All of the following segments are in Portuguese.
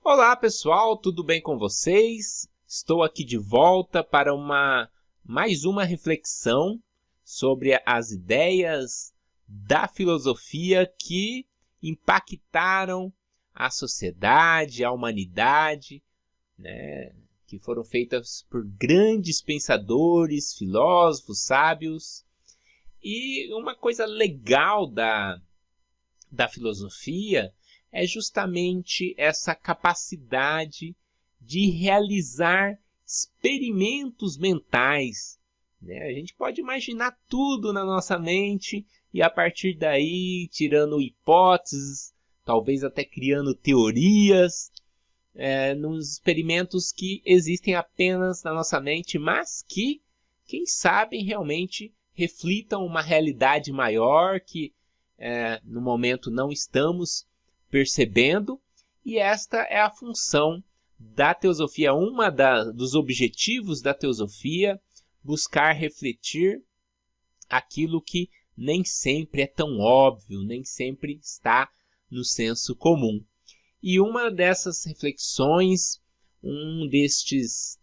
Olá pessoal, tudo bem com vocês? Estou aqui de volta para mais uma reflexão sobre as ideias da filosofia que impactaram a sociedade, a humanidade, né? Que foram feitas por grandes pensadores, filósofos, sábios. E uma coisa legal da filosofia é justamente essa capacidade de realizar experimentos mentais, né? A gente pode imaginar tudo na nossa mente e a partir daí tirando hipóteses, talvez até criando teorias, nos experimentos que existem apenas na nossa mente, mas que, quem sabe, realmente reflitam uma realidade maior que no momento não estamos percebendo, e esta é a função da teosofia, dos objetivos da teosofia, buscar refletir aquilo que nem sempre é tão óbvio, nem sempre está no senso comum. E uma dessas reflexões, desses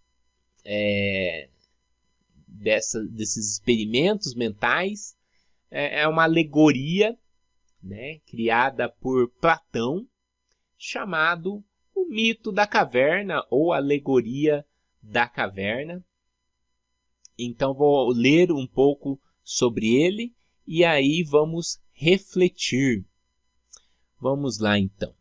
experimentos mentais, é uma alegoria, né, criada por Platão, chamado o mito da caverna ou alegoria da caverna. Então vou ler um pouco sobre ele e aí vamos refletir. Vamos lá então.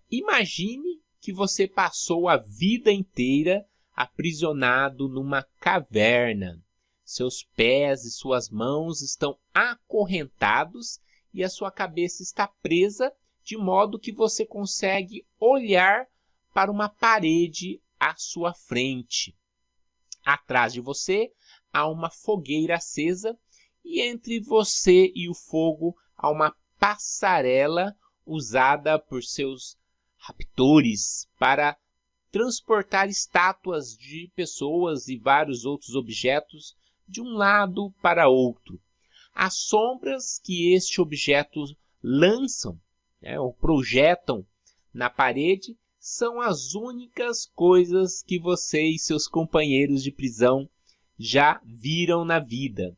Imagine que você passou a vida inteira aprisionado numa caverna. Seus pés e suas mãos estão acorrentados e a sua cabeça está presa, de modo que você consegue olhar para uma parede à sua frente. Atrás de você há uma fogueira acesa e entre você e o fogo há uma passarela usada por seus raptores para transportar estátuas de pessoas e vários outros objetos de um lado para outro. As sombras que este objeto lançam, ou projetam na parede são as únicas coisas que você e seus companheiros de prisão já viram na vida.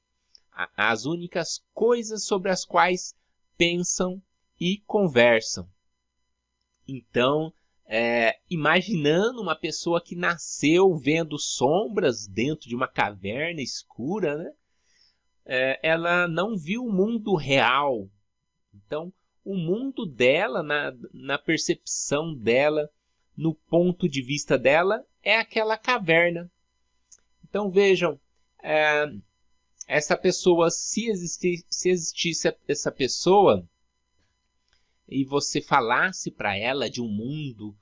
As únicas coisas sobre as quais pensam e conversam. Então, imaginando uma pessoa que nasceu vendo sombras dentro de uma caverna escura, né? Ela não viu o mundo real. Então, o mundo dela, na percepção dela, no ponto de vista dela, é aquela caverna. Então, vejam, essa pessoa, se existisse essa pessoa, e você falasse para ela de um mundo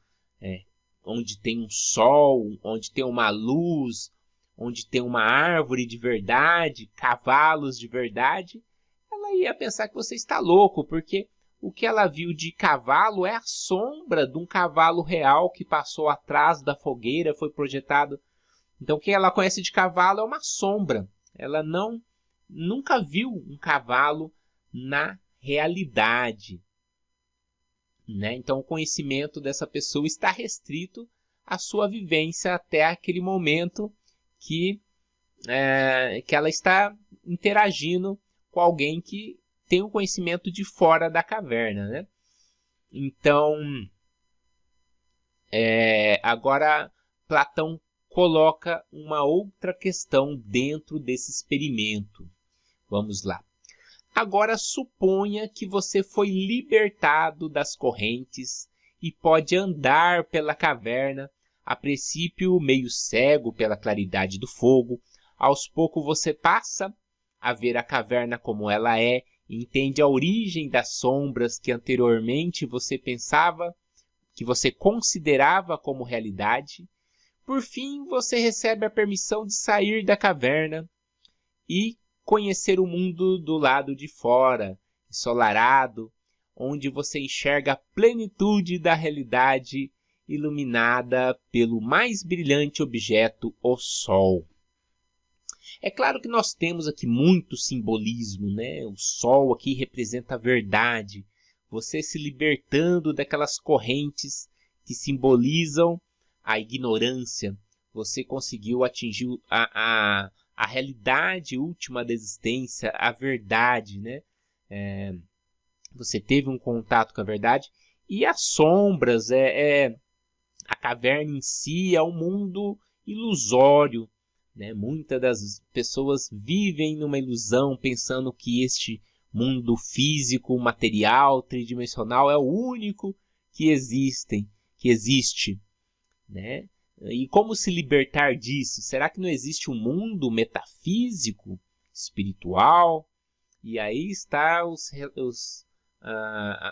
onde tem um sol, onde tem uma luz, onde tem uma árvore de verdade, cavalos de verdade, ela ia pensar que você está louco, porque o que ela viu de cavalo é a sombra de um cavalo real que passou atrás da fogueira, foi projetado. Então o que ela conhece de cavalo é uma sombra. Ela nunca viu um cavalo na realidade, né? Então o conhecimento dessa pessoa está restrito à sua vivência até aquele momento que ela está interagindo com alguém que tem um conhecimento de fora da caverna, né? Então, agora Platão coloca uma outra questão dentro desse experimento. Vamos lá. Agora suponha que você foi libertado das correntes e pode andar pela caverna, a princípio meio cego pela claridade do fogo. Aos poucos você passa a ver a caverna como ela é, e entende a origem das sombras que anteriormente você pensava, que você considerava como realidade. Por fim, você recebe a permissão de sair da caverna e conhecer o mundo do lado de fora, ensolarado, onde você enxerga a plenitude da realidade iluminada pelo mais brilhante objeto, o Sol. É claro que nós temos aqui muito simbolismo, né? O Sol aqui representa a verdade, você se libertando daquelas correntes que simbolizam a ignorância. Você conseguiu atingir a realidade última da existência, a verdade, né? Você teve um contato com a verdade. E as sombras, a caverna em si é um mundo ilusório, né? Muitas das pessoas vivem numa ilusão, pensando que este mundo físico, material, tridimensional é o único que existe, né? E como se libertar disso? Será que não existe um mundo metafísico, espiritual? E aí está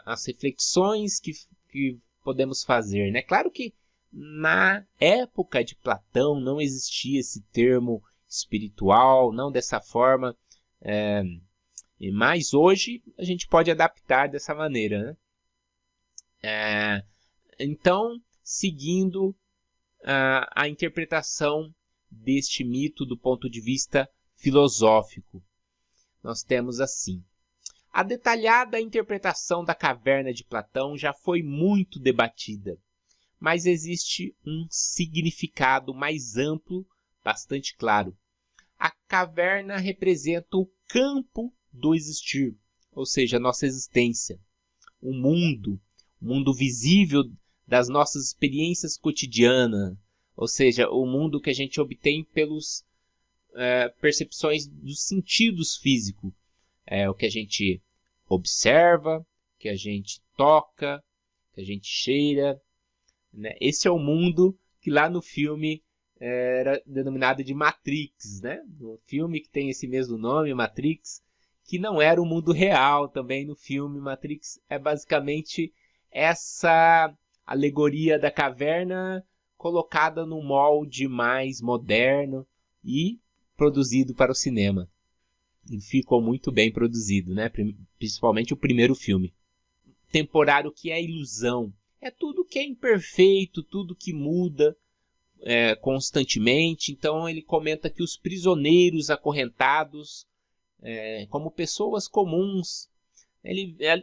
as reflexões que podemos fazer, né? Claro que na época de Platão não existia esse termo espiritual, não dessa forma, mas hoje a gente pode adaptar dessa maneira, né? Então, seguindo a interpretação deste mito do ponto de vista filosófico, nós temos assim: a detalhada interpretação da caverna de Platão já foi muito debatida, mas existe um significado mais amplo, bastante claro. A caverna representa o campo do existir, ou seja, a nossa existência, o mundo visível das nossas experiências cotidianas, ou seja, o mundo que a gente obtém pelas percepções dos sentidos físicos. O que a gente observa, que a gente toca, que a gente cheira, né? Esse é o mundo que lá no filme era denominado de Matrix, né? No filme que tem esse mesmo nome, Matrix, que não era o mundo real também no filme. Matrix é basicamente essa alegoria da caverna colocada num molde mais moderno e produzido para o cinema. E ficou muito bem produzido, né? Principalmente o primeiro filme. Temporário, que é ilusão. É tudo que é imperfeito, tudo que muda constantemente. Então ele comenta que os prisioneiros acorrentados, como pessoas comuns,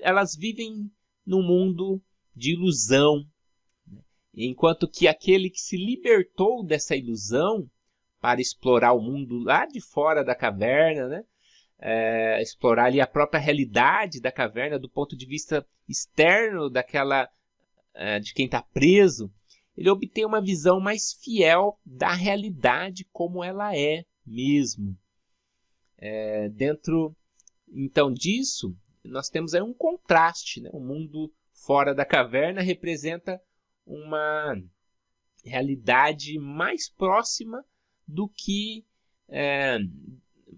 elas vivem num mundo de ilusão, enquanto que aquele que se libertou dessa ilusão para explorar o mundo lá de fora da caverna, né? Explorar ali a própria realidade da caverna do ponto de vista externo de quem está preso, ele obtém uma visão mais fiel da realidade como ela é mesmo. Dentro, então, disso, nós temos aí um contraste, né? O mundo fora da caverna representa uma realidade mais próxima do que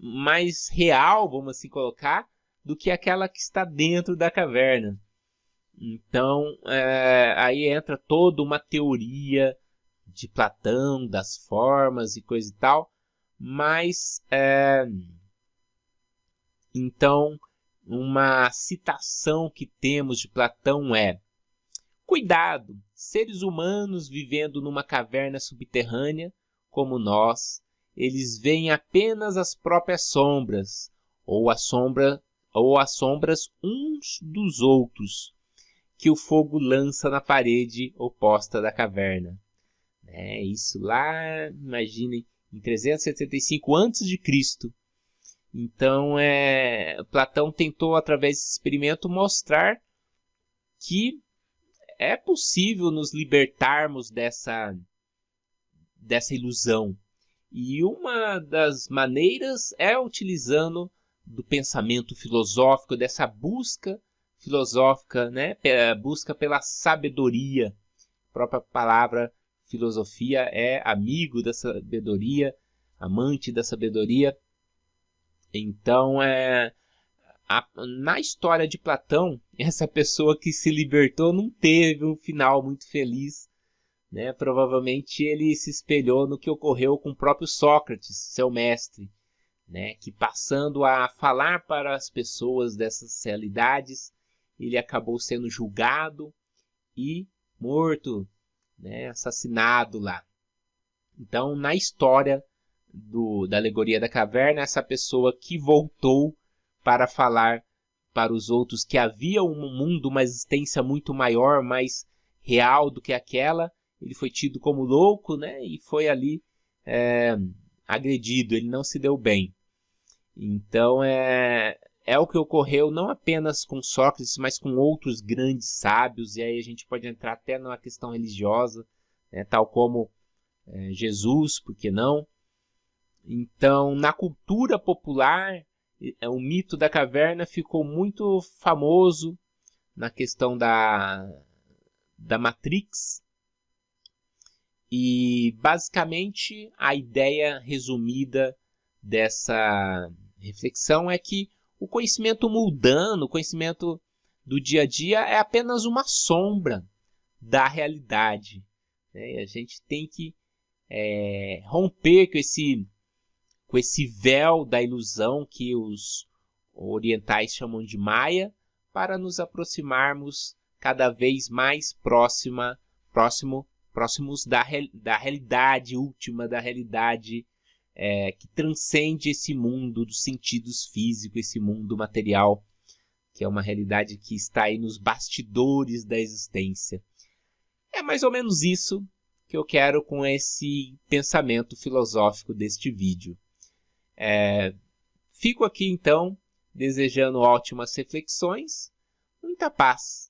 mais real, vamos assim colocar, do que aquela que está dentro da caverna. Então, aí entra toda uma teoria de Platão, das formas e coisa e tal, mas, então, uma citação que temos de Platão é: cuidado, seres humanos vivendo numa caverna subterrânea, como nós, eles veem apenas as próprias sombras, ou as sombras uns dos outros, que o fogo lança na parede oposta da caverna. Isso lá, imaginem, em 375 a.C. Então, Platão tentou, através desse experimento, mostrar que é possível nos libertarmos dessa ilusão. E uma das maneiras é utilizando do pensamento filosófico, dessa busca filosófica, né? Busca pela sabedoria. A própria palavra filosofia é amigo da sabedoria, amante da sabedoria. Então, na história de Platão, essa pessoa que se libertou não teve um final muito feliz, né? Provavelmente ele se espelhou no que ocorreu com o próprio Sócrates, seu mestre, né? Que, passando a falar para as pessoas dessas realidades, ele acabou sendo julgado e morto, né? Assassinado lá. Então, na história da alegoria da caverna, essa pessoa que voltou para falar para os outros que havia um mundo, uma existência muito maior, mais real do que aquela, ele foi tido como louco, né? E foi ali agredido, ele não se deu bem. Então é o que ocorreu não apenas com Sócrates, mas com outros grandes sábios, e aí a gente pode entrar até numa questão religiosa, né? Tal como Jesus, por que não? Então, na cultura popular, o mito da caverna ficou muito famoso na questão da Matrix. E, basicamente, a ideia resumida dessa reflexão é que o conhecimento mundano, o conhecimento do dia a dia é apenas uma sombra da realidade, né? A gente tem que romper com esse véu da ilusão que os orientais chamam de Maya, para nos aproximarmos cada vez mais próximos da realidade última, da realidade que transcende esse mundo dos sentidos físicos, esse mundo material, que é uma realidade que está aí nos bastidores da existência. É mais ou menos isso que eu quero com esse pensamento filosófico deste vídeo. Fico aqui então desejando ótimas reflexões, muita paz